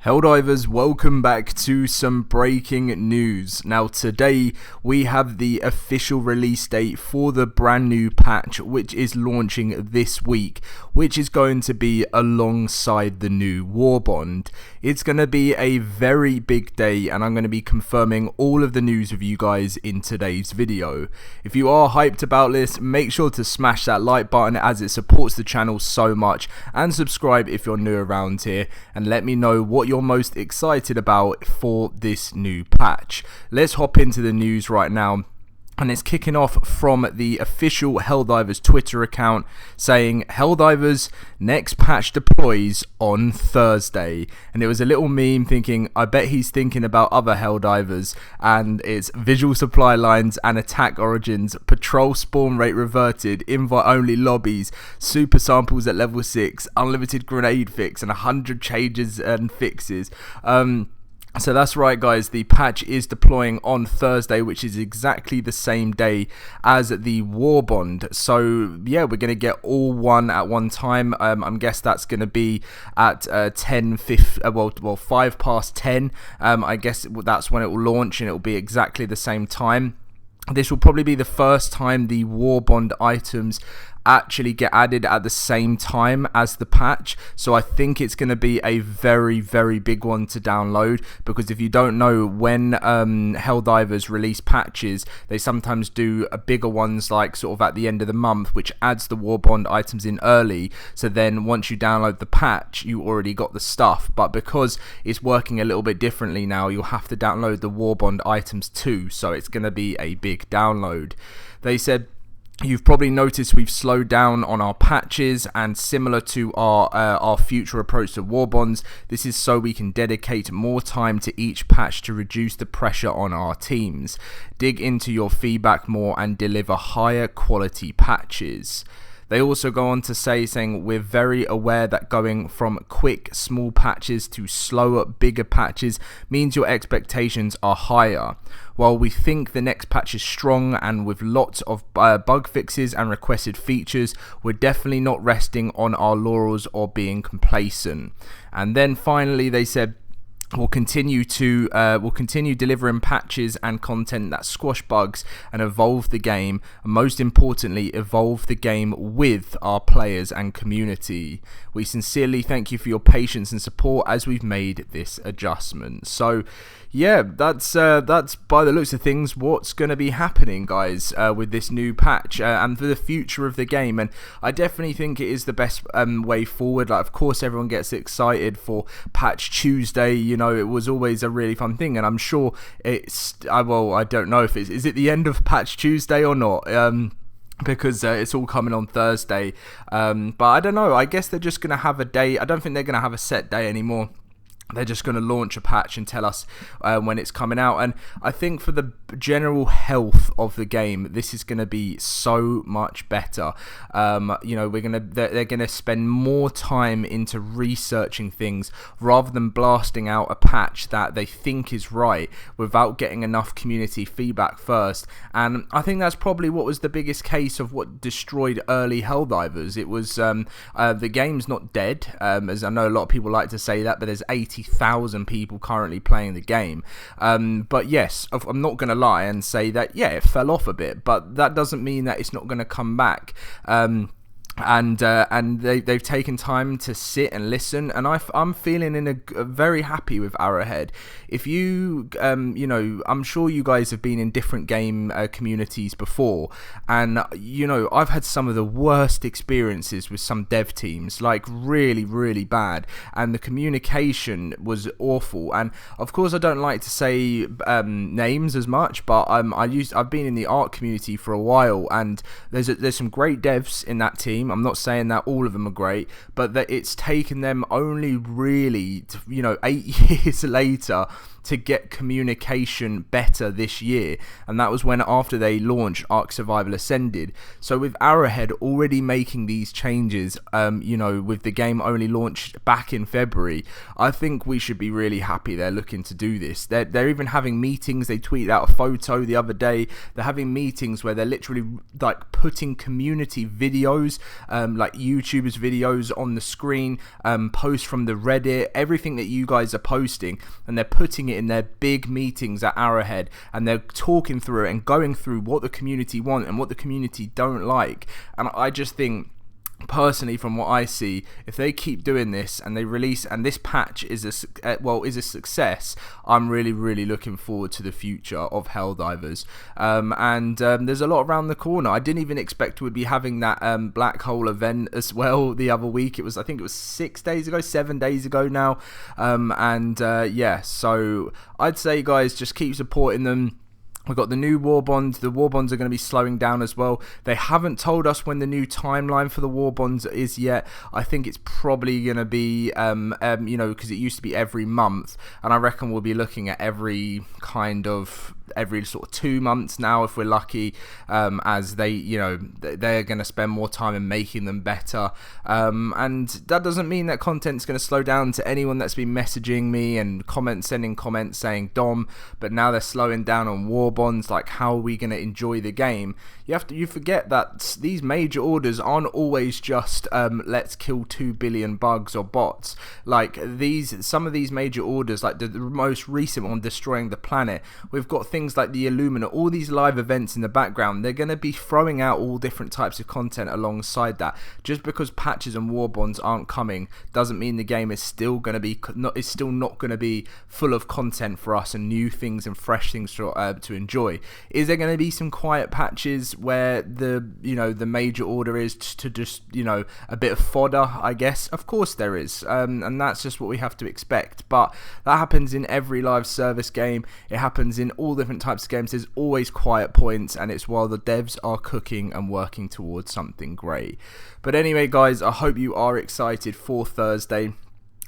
Helldivers, welcome back to some breaking news. Now today we have the official release date for the brand new patch which is launching this week, which is going to be alongside the new war bond. It's going to be a very big day and I'm going to be confirming all of the news with you guys in today's video. If you are hyped about this, make sure to smash that like button as it supports the channel so much, and subscribe if you're new around here, and let me know what you're most excited about for this new patch. Let's hop into the news right now. And it's kicking off from the official Helldivers Twitter account saying Helldivers next patch deploys on Thursday. And it was a little meme thinking, I bet he's thinking about other Helldivers. And it's visual supply lines and attack origins, patrol spawn rate reverted, invite only lobbies, super samples at level 6, unlimited grenade fix, and 100 changes and fixes. So that's right guys, the patch is deploying on Thursday, which is exactly the same day as the war bond. So yeah, we're going to get all one at one time. I'm guess that's going to be at 5 past 10. I guess that's when it will launch and it will be exactly the same time. This will probably be the first time the war bond items actually get added at the same time as the patch, so I think it's going to be a very big one to download, because if you don't know, when Helldivers release patches, they sometimes do bigger ones like sort of at the end of the month, which adds the war bond items in early, so then once you download the patch you already got the stuff. But because it's working a little bit differently now, you'll have to download the war bond items too, so it's going to be a big download. They said, you've probably noticed we've slowed down on our patches, and similar to our future approach to war bonds, this is so we can dedicate more time to each patch to reduce the pressure on our teams, dig into your feedback more, and deliver higher quality patches. They also go on to saying we're very aware that going from quick small patches to slower bigger patches means your expectations are higher. While we think the next patch is strong and with lots of bug fixes and requested features, we're definitely not resting on our laurels or being complacent. And then finally they said, We'll continue delivering patches and content that squash bugs and evolve the game, and most importantly, evolve the game with our players and community. We sincerely thank you for your patience and support as we've made this adjustment. So yeah, that's by the looks of things what's going to be happening, guys, with this new patch and for the future of the game. And I definitely think it is the best way forward. Like, of course, everyone gets excited for Patch Tuesday. You know, it was always a really fun thing, and I'm sure it's well, I don't know if is it the end of Patch Tuesday or not. Because it's all coming on Thursday. But I don't know. I guess they're just going to have a day. I don't think they're going to have a set day anymore. They're just going to launch a patch and tell us when it's coming out. And I think for the general health of the game, this is going to be so much better. You know, they're going to spend more time into researching things rather than blasting out a patch that they think is right without getting enough community feedback first. And I think that's probably what was the biggest case of what destroyed early Helldivers. It was the game's not dead, as I know a lot of people like to say that, but there's 80,000 people currently playing the game. But yes, I'm not going to lie and say that, yeah, it fell off a bit, but that doesn't mean that it's not going to come back. And they've taken time to sit and listen, and I'm feeling very happy with Arrowhead. If you you know, I'm sure you guys have been in different game communities before, and you know, I've had some of the worst experiences with some dev teams, like really bad, and the communication was awful. And of course I don't like to say names as much, but I've been in the art community for a while, and there's some great devs in that team. I'm not saying that all of them are great, but that it's taken them only really, you know, 8 years later to get communication better this year, and that was when after they launched Ark Survival Ascended. So with Arrowhead already making these changes, you know, with the game only launched back in February, I think we should be really happy they're looking to do this. They're even having meetings. They tweeted out a photo the other day. They're having meetings where they're literally like putting community videos like YouTubers videos on the screen, posts from the Reddit, everything that you guys are posting, and they're putting it in their big meetings at Arrowhead, and they're talking through it and going through what the community want and what the community don't like. And I just think, personally, from what I see, if they keep doing this and they release, and this patch is a success, I'm really looking forward to the future of Helldivers. There's a lot around the corner. I didn't even expect we'd be having that black hole event as well the other week. I think it was 7 days ago now. Yeah, so I'd say, guys, just keep supporting them. We've got the new war bonds. The war bonds are going to be slowing down as well. They haven't told us when the new timeline for the war bonds is yet. I think it's probably going to be, because it used to be every month, and I reckon we'll be looking at every sort of 2 months now if we're lucky, as they're going to spend more time in making them better. And that doesn't mean that content's going to slow down to anyone that's been messaging me and sending comments saying, Dom, but now they're slowing down on war bonds. Like, how are we going to enjoy the game? You forget that these major orders aren't always just let's kill 2 billion bugs or bots. Like, some of these major orders, like the most recent one, destroying the planet, we've got things like the Illumina, all these live events in the background. They're going to be throwing out all different types of content alongside that. Just because patches and war bonds aren't coming doesn't mean the game is still going to be not going to be full of content for us and new things and fresh things to enjoy. Is there going to be some quiet patches where the major order is to just a bit of fodder? I guess, of course there is, and that's just what we have to expect. But that happens in every live service game. It happens in all different types of games. There's always quiet points, and it's while the devs are cooking and working towards something great. But anyway, guys, I hope you are excited for Thursday.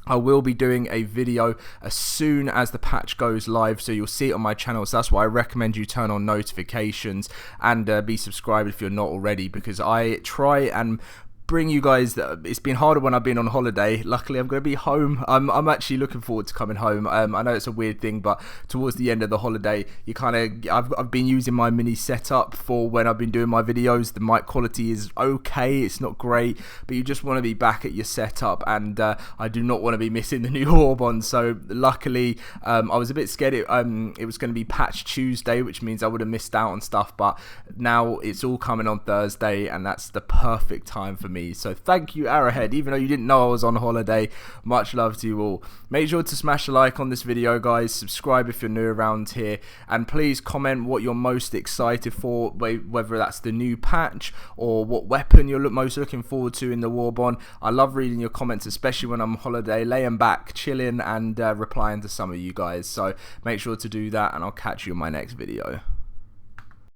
I will be doing a video as soon as the patch goes live, so you'll see it on my channel. So that's why I recommend you turn on notifications and be subscribed if you're not already, because I try and bring you guys. It's been harder when I've been on holiday. Luckily, I'm going to be home. I'm actually looking forward to coming home. I know it's a weird thing, but towards the end of the holiday, I've been using my mini setup for when I've been doing my videos. The mic quality is okay. It's not great, but you just want to be back at your setup, and I do not want to be missing the new Orbon. So luckily, I was a bit scared it was going to be patch Tuesday, which means I would have missed out on stuff, but now it's all coming on Thursday, and that's the perfect time for me. So thank you, Arrowhead, even though you didn't know I was on holiday. Much love to you all. Make sure to smash a like on this video, guys. Subscribe if you're new around here, and please comment what you're most excited for, whether that's the new patch or what weapon you're most looking forward to in the Warbond. I love reading your comments, especially when I'm on holiday, laying back, chilling, and replying to some of you guys. So make sure to do that, and I'll catch you in my next video.